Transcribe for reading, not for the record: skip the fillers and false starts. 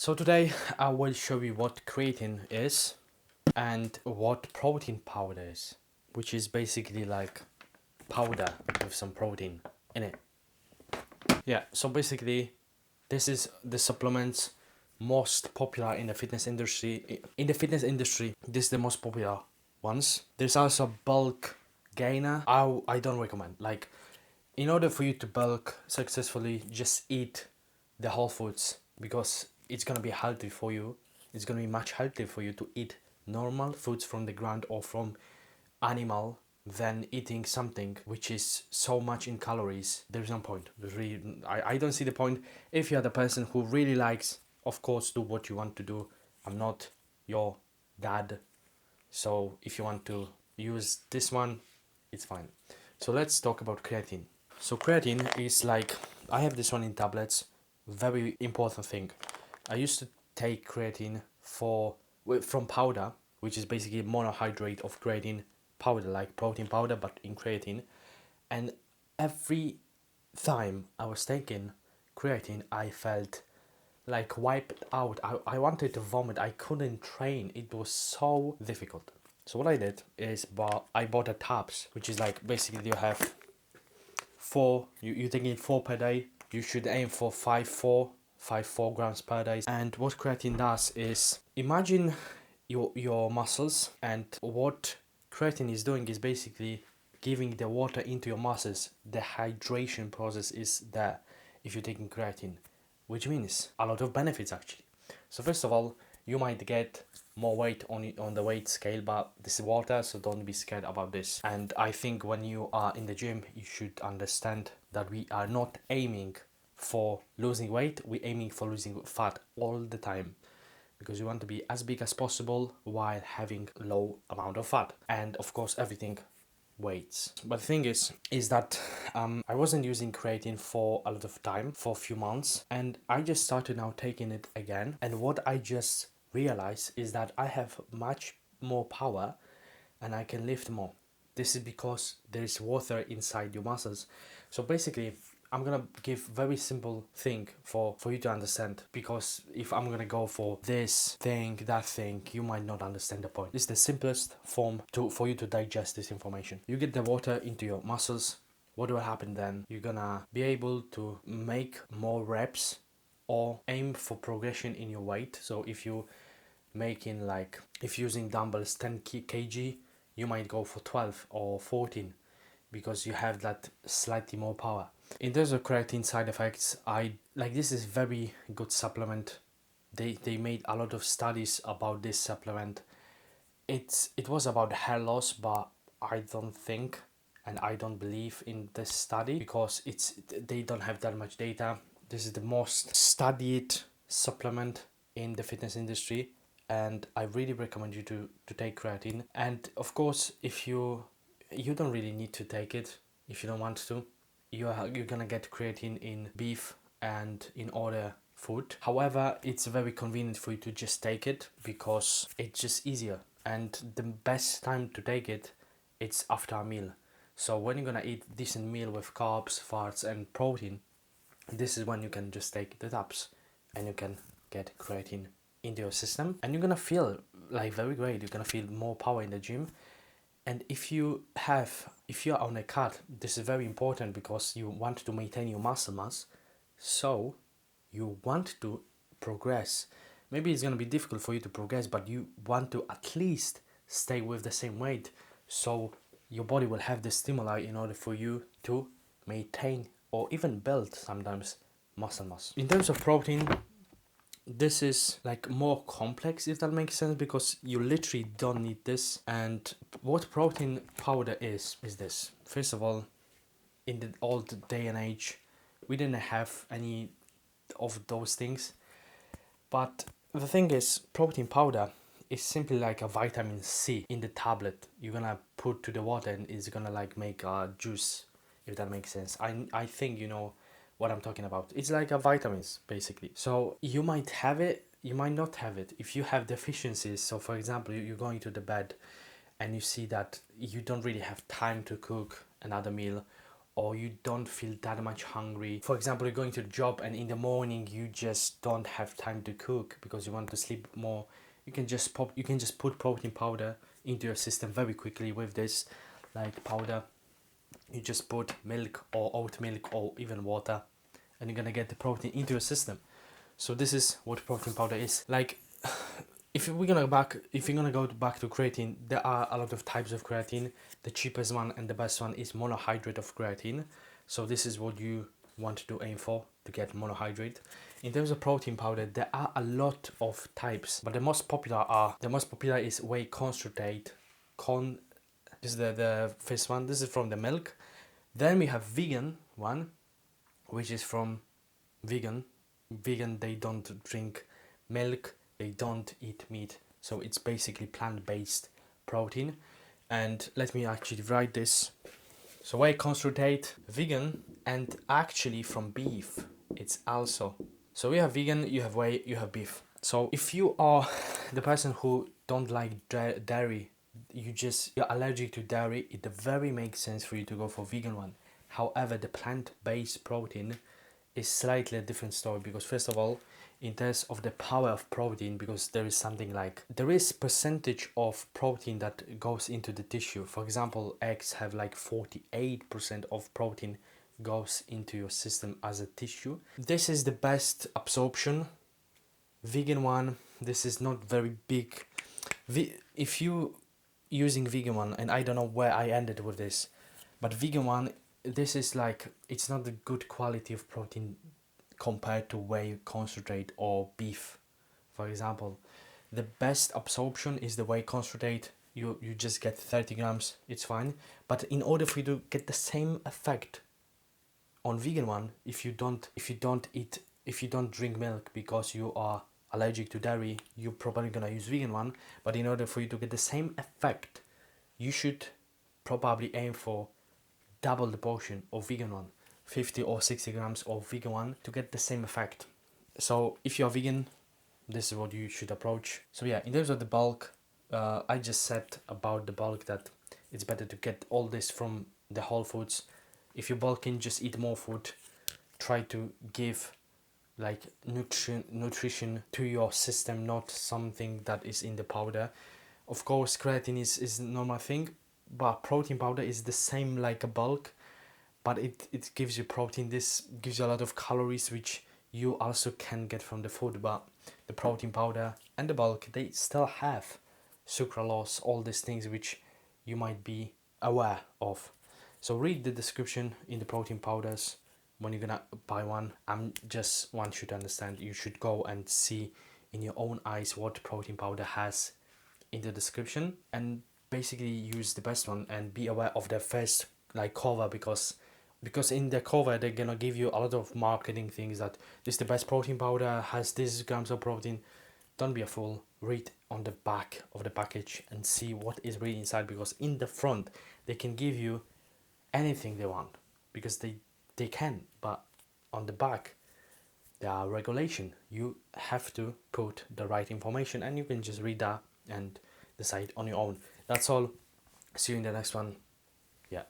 So today I will show you what creatine is and what protein powder is, which is basically like powder with some protein in it. Yeah, so basically this is the supplements most popular in the fitness industry. In the fitness industry, this is the most popular ones. There's also bulk gainer. I don't recommend. Like, in order for you to bulk successfully, just eat the whole foods because it's gonna be healthy for you. It's gonna be much healthier for you to eat normal foods from the ground or from animal than eating something which is so much in calories. There's no point. There's really, I don't see the point. If you're the person who really likes, of course, do what you want to do. I'm not your dad, so if you want to use this one, it's fine. So let's talk about creatine. So creatine is like, I have this one in tablets. Very important thing. I used to take creatine from powder, which is basically monohydrate of creatine powder, like protein powder, but in creatine. And every time I was taking creatine, I felt like wiped out. I wanted to vomit. I couldn't train. It was so difficult. So what I did is I bought a tabs, which is like basically you have four, you're taking 4 per day. You should aim for 4 grams per day. And what creatine does is, imagine your muscles, and what creatine is doing is basically giving the water into your muscles. The hydration process is there if you're taking creatine, which means a lot of benefits actually. So first of all, you might get more weight on the weight scale, but this is water, so don't be scared about this. And I think when you are in the gym, you should understand that we are not aiming for losing weight, we're aiming for losing fat all the time, because you want to be as big as possible while having low amount of fat, and of course everything weights. But the thing is that I wasn't using creatine for a lot of time, for a few months, and I just started now taking it again. And what I just realized is that I have much more power and I can lift more. This is because there is water inside your muscles. So basically, I'm gonna give very simple thing for you to understand, because if I'm gonna go for this thing, that thing, you might not understand the point. This is the simplest form for you to digest this information. You get the water into your muscles. What will happen then? You're gonna be able to make more reps or aim for progression in your weight. So if you making like, if using dumbbells 10 kg, you might go for 12 or 14 because you have that slightly more power. In terms of creatine side effects, I like, this is very good supplement. They made a lot of studies about this supplement. It was about hair loss, but I don't think and I don't believe in this study because they don't have that much data. This is the most studied supplement in the fitness industry, and I really recommend you to take creatine. And of course, if you don't really need to take it if you don't want to. You're gonna get creatine in beef and in other food. However, it's very convenient for you to just take it because it's just easier. And the best time to take it, it's after a meal. So when you're gonna eat decent meal with carbs, fats, and protein, this is when you can just take the tabs and you can get creatine into your system, and you're gonna feel like very great. You're gonna feel more power in the gym. And if you're on a cut, this is very important because you want to maintain your muscle mass. So you want to progress. Maybe it's gonna be difficult for you to progress, but you want to at least stay with the same weight. So your body will have the stimuli in order for you to maintain or even build sometimes muscle mass. In terms of protein, this is like more complex, if that makes sense, because you literally don't need this. And what protein powder is this. First of all, in the old day and age, we didn't have any of those things. But the thing is, protein powder is simply like a vitamin C in the tablet. You're gonna put to the water and it's gonna like make a juice, if that makes sense. I think you know what I'm talking about. It's like a vitamins basically. So you might have it, you might not have it. If you have deficiencies, so for example, you're going to the bed and you see that you don't really have time to cook another meal, or you don't feel that much hungry. For example, you're going to the job and in the morning you just don't have time to cook because you want to sleep more. You can just put protein powder into your system very quickly with this like powder. You just put milk or oat milk or even water, and you're gonna get the protein into your system. So this is what protein powder is. Like, if you're gonna go back to creatine, there are a lot of types of creatine. The cheapest one and the best one is monohydrate of creatine. So this is what you want to aim for, to get monohydrate. In terms of protein powder, there are a lot of types, but the most popular is whey concentrate. This is the first one. This is from the milk. Then we have vegan one, which is from vegan. Vegan, they don't drink milk, they don't eat meat, so it's basically plant-based protein. And let me actually write this. So whey concentrate, vegan, and actually from beef it's also. So we have vegan, you have whey, you have beef. So if you are the person who don't like dairy, you're allergic to dairy, it very makes sense for you to go for vegan one. However, the plant-based protein is slightly a different story, because first of all, in terms of the power of protein, because there is percentage of protein that goes into the tissue. For example, eggs have like 48% of protein goes into your system as a tissue. This is the best absorption. Vegan one, this is not very big. If you using vegan one, and I don't know where I ended with this, but vegan one, this is like, it's not the good quality of protein compared to whey concentrate or beef. For example, the best absorption is the whey concentrate. You just get 30 grams, it's fine. But in order for you to get the same effect on vegan one, if you don't drink milk because you are allergic to dairy, you're probably gonna use vegan one. But in order for you to get the same effect, you should probably aim for double the portion of vegan one, 50 or 60 grams of vegan one, to get the same effect. So if you're vegan, this is what you should approach. So yeah, in terms of the bulk, I just said about the bulk that it's better to get all this from the whole foods. If you're bulking, just eat more food. Try to give like nutrition to your system, not something that is in the powder. Of course, creatine is a normal thing, but protein powder is the same like a bulk, but it gives you protein. This gives you a lot of calories, which you also can get from the food. But the protein powder and the bulk, they still have sucralose, all these things which you might be aware of. So read the description in the protein powders when you're gonna buy one. I'm just want you to understand, you should go and see in your own eyes what protein powder has in the description, and basically use the best one, and be aware of the first like cover, because in the cover they're gonna give you a lot of marketing things that this is the best protein powder, has this grams of protein. Don't be a fool. Read on the back of the package and see what is really inside, because in the front they can give you anything they want, because they can, but on the back there are regulation. You have to put the right information, and you can just read that and decide on your own. That's all. See you in the next one. Yeah.